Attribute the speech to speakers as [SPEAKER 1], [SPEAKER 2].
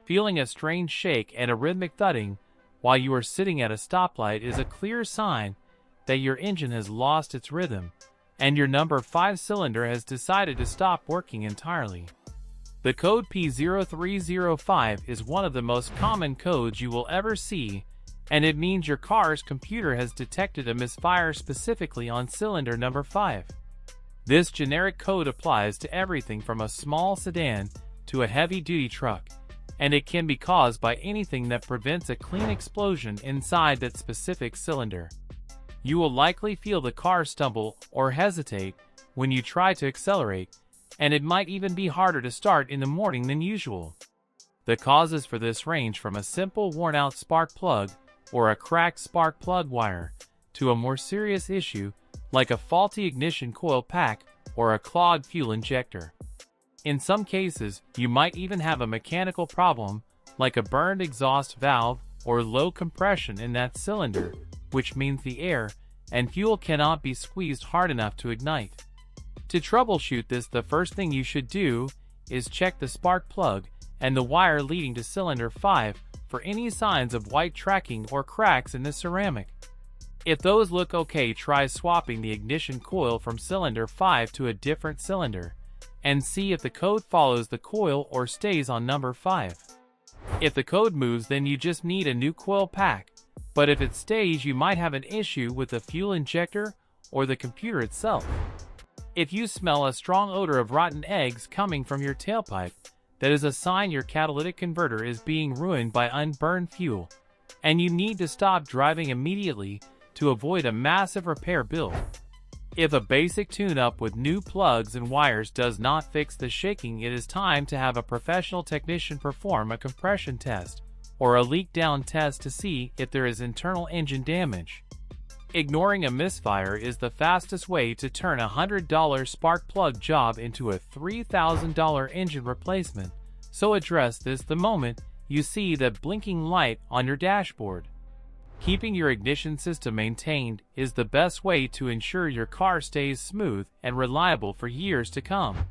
[SPEAKER 1] Feeling a strange shake and a rhythmic thudding while you are sitting at a stoplight is a clear sign that your engine has lost its rhythm and your number 5 cylinder has decided to stop working entirely. The code P0305 is one of the most common codes you will ever see, and it means your car's computer has detected a misfire specifically on cylinder number 5. This generic code applies to everything from a small sedan to a heavy-duty truck, and it can be caused by anything that prevents a clean explosion inside that specific cylinder. You will likely feel the car stumble or hesitate when you try to accelerate, and it might even be harder to start in the morning than usual. The causes for this range from a simple worn-out spark plug or a cracked spark plug wire to a more serious issue like a faulty ignition coil pack or a clogged fuel injector. In some cases, you might even have a mechanical problem like a burned exhaust valve or low compression in that cylinder, which means the air and fuel cannot be squeezed hard enough to ignite. To troubleshoot this, the first thing you should do is check the spark plug and the wire leading to cylinder 5 for any signs of white tracking or cracks in the ceramic. If those look okay, try swapping the ignition coil from cylinder 5 to a different cylinder and see if the code follows the coil or stays on number 5. If the code moves, then you just need a new coil pack, but if it stays, you might have an issue with the fuel injector or the computer itself. If you smell a strong odor of rotten eggs coming from your tailpipe, that is a sign your catalytic converter is being ruined by unburned fuel, and you need to stop driving immediately to avoid a massive repair bill. If a basic tune-up with new plugs and wires does not fix the shaking, it is time to have a professional technician perform a compression test or a leak-down test to see if there is internal engine damage. Ignoring a misfire is the fastest way to turn a $100 spark plug job into a $3,000 engine replacement, so address this the moment you see that blinking light on your dashboard. Keeping your ignition system maintained is the best way to ensure your car stays smooth and reliable for years to come.